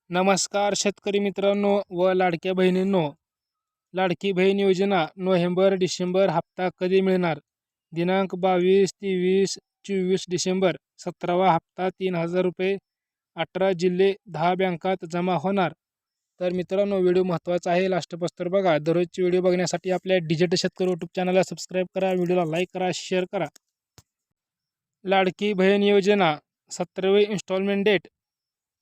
नमस्कार शेतकरी मित्रांनो व लाडक्या बहिणींनो, लाडकी बहीण योजना नोव्हेंबर-डिसेंबर हप्ता कधी मिळणार? दिनांक 22, 23, 24 डिसेंबर 17वा हप्ता ₹3000, 18 जिल्हे 10 बँकात जमा होणार. तर मित्रांनो, व्हिडिओ महत्त्वाचा आहे, लास्टपासून बघा. दररोजचे व्हिडिओ बघण्यासाठी आपल्या डिजिटल शेतकरी यूट्यूब चॅनलला सबस्क्राईब करा, व्हिडिओला लाईक करा, शेअर करा. लाडकी बहीण योजना 17वे इन्स्टॉलमेंट डेट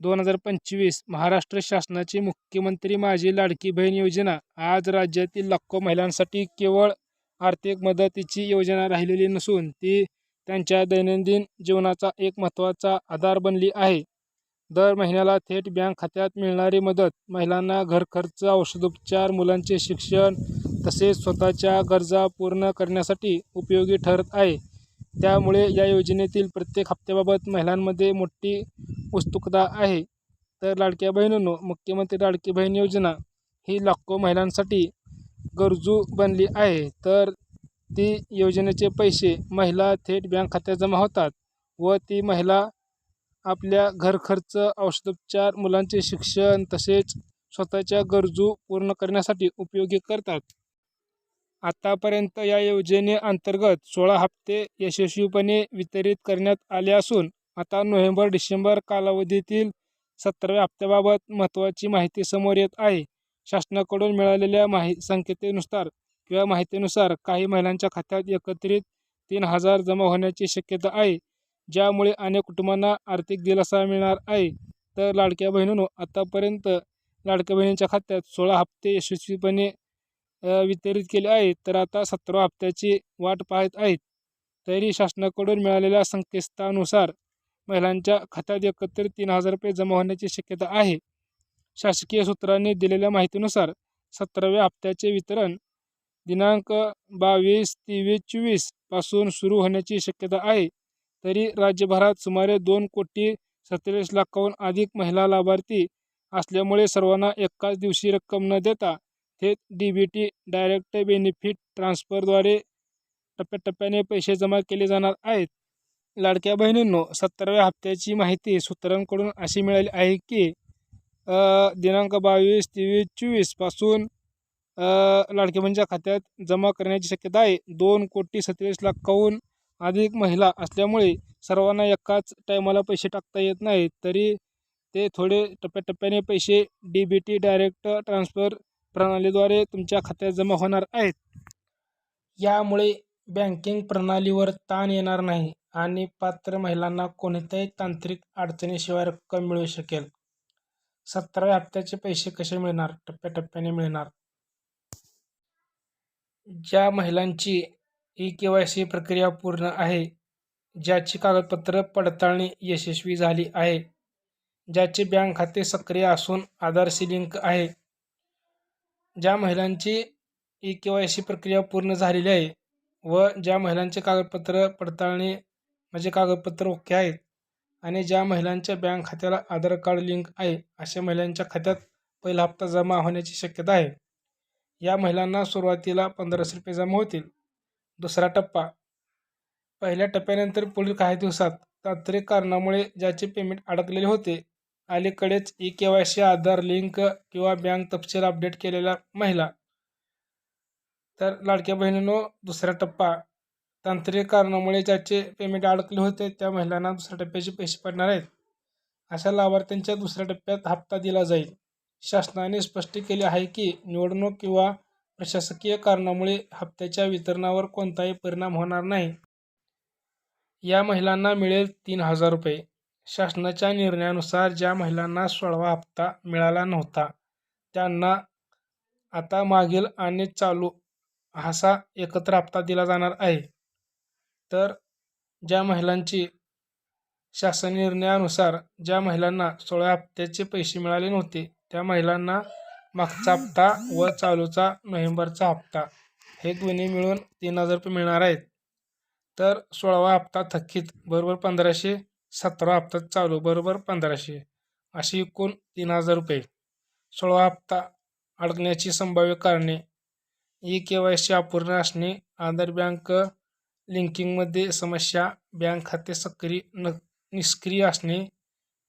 2025. महाराष्ट्र शासनाची मुख्यमंत्री माझी लाडकी बहीण योजना आज राज्यातील लाखो महिलांसाठी केवळ आर्थिक मदतीची योजना राहिलेली नसून ती त्यांच्या दैनंदिन जीवनाचा एक महत्त्वाचा आधार बनली आहे. दर महिन्याला थेट बँक खात्यात मिळणारी मदत महिलांना घरखर्च, औषधोपचार, मुलांचे शिक्षण तसेच स्वतःच्या गरजा पूर्ण करण्यासाठी उपयोगी ठरत आहे. त्यामुळे या योजनेतील प्रत्येक हप्त्याबाबत महिलांमध्ये मोठी उत्सुकता आहे. तर लाडक्या बहिणींनो, मुख्यमंत्री लाडकी बहीण योजना ही लाखो महिलांसाठी गरजू बनली आहे. तर ती योजनेचे पैसे महिला थेट बँक खात्यात जमा होतात व ती महिला आपल्या घरखर्च, औषधोपचार, मुलांचे शिक्षण तसेच स्वतःच्या गरजू पूर्ण करण्यासाठी उपयोगी करतात. आतापर्यंत या योजनेअंतर्गत 16 हप्ते यशस्वीपणे वितरित करण्यात आले असून आता नोव्हेंबर-डिसेंबर कालावधीतील 17व्या हप्त्याबाबत महत्त्वाची माहिती समोर येत आहे. शासनाकडून मिळालेल्या माहितीनुसार काही महिलांच्या खात्यात एकत्रित 3000 जमा होण्याची शक्यता आहे, ज्यामुळे अनेक कुटुंबांना आर्थिक दिलासा मिळणार आहे. तर लाडक्या बहिणींनो, आतापर्यंत लाडक्या बहिणींच्या खात्यात 16 हप्ते यशस्वीपणे वितरित केले आहेत. तर आता 17व्या हप्त्याची वाट पाहत आहेत. तरी शासनाकडून मिळालेल्या संकेतस्थळानुसार महिलांच्या खात्यात एकत्रित ₹3000 जमा होण्याची शक्यता आहे. शासकीय सूत्रांनी दिलेल्या माहितीनुसार 17व्या हप्त्याचे वितरण दिनांक 22, 23, 24 पासून सुरू होण्याची शक्यता आहे. तरी राज्यभरात सुमारे 2,47,00,000हून अधिक महिला लाभार्थी असल्यामुळे सर्वांना एकाच दिवशी रक्कम न देता थेट DBT डायरेक्ट बेनिफिट ट्रान्सफरद्वारे टप्प्याटप्प्याने पैसे जमा केले जाणार आहेत. लाडक्या बहिणींनो, 17व्या हप्त्याची माहिती सूत्रांकडून अशी मिळाली आहे की दिनांक 22, 23, 24 पासून लाडक्या बहिणीच्या खात्यात जमा करण्याची शक्यता आहे. 2,47,00,000हून अधिक महिला असल्यामुळे सर्वांना एकाच टायमाला पैसे टाकता येत नाहीत. तरी ते थोडे टप्प्याटप्प्याने पैसे DBT डायरेक्ट ट्रान्सफर प्रणालीद्वारे तुमच्या खात्यात जमा होणार आहेत. यामुळे बँकिंग प्रणालीवर ताण येणार नाही आणि पात्र महिलांना कोणत्याही तांत्रिक अडचणीशिवाय रक्कम मिळू शकेल. 17व्या हप्त्याचे पैसे कसे मिळणार? टप्प्याटप्प्याने मिळणार. ज्या महिलांची eKYC प्रक्रिया पूर्ण आहे, ज्याची कागदपत्र पडताळणी यशस्वी झाली आहे, ज्याचे बँक खाते सक्रिय असून आधारशी लिंक आहे, ज्या महिलांची eKYC प्रक्रिया पूर्ण झालेली आहे व ज्या महिलांचे कागदपत्र पडताळणी म्हणजे कागदपत्र ओके आहेत आणि ज्या महिलांच्या बँक खात्याला आधार कार्ड लिंक आहे, अशा महिलांच्या खात्यात पहिला हप्ता जमा होण्याची शक्यता आहे. या महिलांना सुरुवातीला ₹1500 जमा होतील. दुसरा टप्पा. पहिल्या टप्प्यानंतर पुढील काही दिवसात तांत्रिक कारणामुळे ज्याचे पेमेंट अडकलेले होते, अलीकडेच eKYC आधार लिंक किंवा बँक तपशील अपडेट केलेल्या महिला. तर लाडक्या बहिणींनो, दुसरा टप्पा. तांत्रिक कारणामुळे ज्याचे पेमेंट अडकले होते त्या महिलांना दुसऱ्या टप्प्याचे पैसे पडणार आहेत. अशा लाभार्थ्यांच्या दुसऱ्या टप्प्यात हप्ता दिला जाईल. शासनाने स्पष्ट केले आहे की निवडणूक किंवा प्रशासकीय कारणामुळे हप्त्याच्या वितरणावर कोणताही परिणाम होणार नाही. या महिलांना मिळेल ₹3000. शासनाच्या निर्णयानुसार ज्या महिलांना 16वा हप्ता मिळाला नव्हता त्यांना आता मागील आणि चालू असा एकत्र हप्ता दिला जाणार आहे. तर ज्या महिलांची शासन निर्णयानुसार ज्या महिलांना 16व्या हप्त्याचे पैसे मिळाले नव्हते त्या महिलांना मागचा हप्ता व चालूचा नोव्हेंबरचा हप्ता हे दोन्ही मिळून ₹3000 मिळणार आहेत. तर 16वा हप्ता थकीत बरोबर 1500, 17वा हप्ता चालू बरोबर 1500, अशी एकूण ₹3000. 16वा हप्ता अडकण्याची संभाव्य कारणे: eKYC अपूर्ण असणे, आधार बँक लिंकिंगमध्ये समस्या, बँक खाते निष्क्रिय असणे,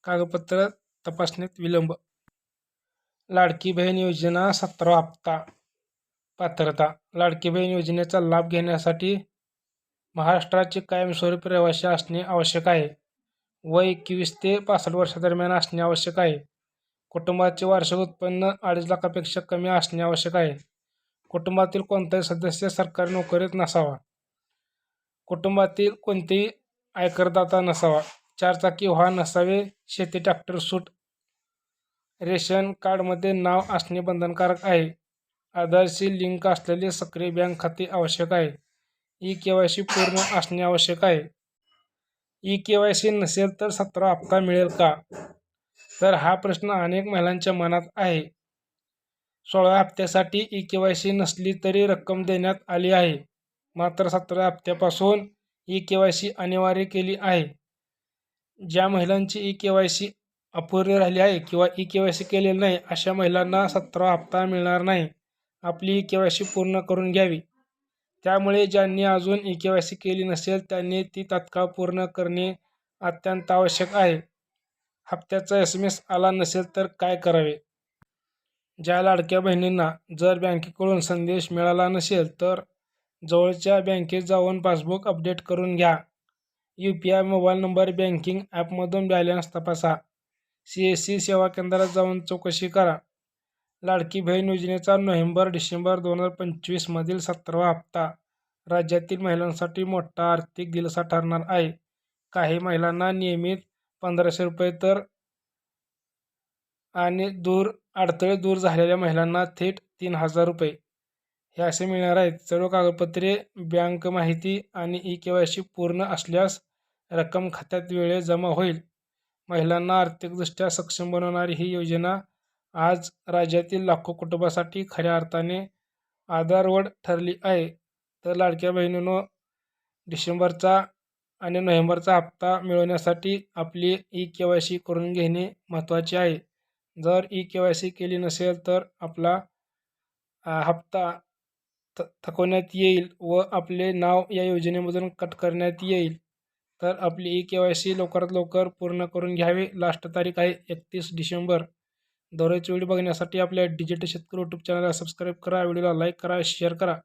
कागदपत्र तपासणीत विलंब. लाडकी बहीण योजना 17वा हप्ता. पात्रता. लाडकी बहीण योजनेचा लाभ घेण्यासाठी महाराष्ट्राचे कायमस्वरूपी रहिवासी असणे आवश्यक आहे. वय 21 ते 65 वर्षादरम्यान असणे आवश्यक आहे. कुटुंबाचे वार्षिक उत्पन्न 2.5 लाखापेक्षा कमी असणे आवश्यक आहे. कुटुंबातील कोणताही सदस्य सरकारी नोकरीत नसावा. कुटुंबातील कोणतेही आयकरदाता नसावा. 4 चाकी वाहन नसावे. शेती ट्रॅक्टर सूट. रेशन कार्डमध्ये नाव असणे बंधनकारक आहे. आधारशी लिंक असलेले सक्रिय बँक खाते आवश्यक आहे. ई-केवायसी पूर्ण असणे आवश्यक आहे. ई-केवायसी नसेल तर 17वा हप्ता मिळेल का? तर हा प्रश्न अनेक महिलांच्या मनात आहे. 16व्या हप्त्यासाठी ई-केवायसी नसली तरी रक्कम देण्यात आली आहे. मात्र 17व्या हप्त्यापासून ई-केवायसी अनिवार्य केली आहे. ज्या महिलांची ई-केवायसी अपुरी राहिली आहे किंवा ई-केवायसी केलेली नाही अशा महिलांना 17वा हप्ता मिळणार नाही. आपली ई-केवायसी पूर्ण करून घ्यावी. त्यामुळे ज्यांनी अजून ई-केवायसी केली नसेल त्यांनी ती तात्काळ पूर्ण करणे अत्यंत आवश्यक आहे. हप्त्याचा SMS आला नसेल तर काय करावे? ज्या लाडक्या बहिणींना जर बँकेकडून संदेश मिळाला नसेल तर जवळच्या बँकेत जाऊन पासबुक अपडेट करून घ्या. UPI मोबाईल नंबर बँकिंग ॲपमधून बॅलन्स तपासा. CSC सेवा केंद्रात जाऊन चौकशी करा. लाडकी बहीण योजनेचा नोव्हेंबर-डिसेंबर 2025 मधील 17वा हप्ता राज्यातील महिलांसाठी मोठा आर्थिक दिलासा ठरणार आहे. काही महिलांना नियमित 1500 रुपये तर आणि अडथळे दूर झालेल्या महिलांना थेट 3000 रुपये हे असे मिळणार आहेत. सर्व कागदपत्रे, बँक माहिती आणि ई-केवायसी पूर्ण असल्यास रक्कम खात्यात वेळेत जमा होईल. महिलांना आर्थिकदृष्ट्या सक्षम बनवणारी ही योजना आज राज्यातील लाखो कुटुंबांसाठी खऱ्या अर्थाने आधारवड ठरली आहे. तर लाडक्या बहिणींनो, डिसेंबरचा आणि नोव्हेंबरचा हप्ता मिळवण्यासाठी आपली ई-केवायसी करून घेणे महत्त्वाचे आहे. जर ई-केवायसी केली नसेल तर आपला हप्ता थकवण्यात येईल व आपले नाव या योजनेमधून कट करण्यात येईल. तर आपली ई-केवायसी लवकरात लवकर पूर्ण करून घ्यावी. लास्ट तारीख आहे 31 डिसेंबर. दररोजची व्हिडिओ बघण्यासाठी आपल्या डिजिटल शेतकरी यूट्यूब चॅनलला सबस्क्राईब करा. व्हिडिओला लाईक करा, शेअर करा.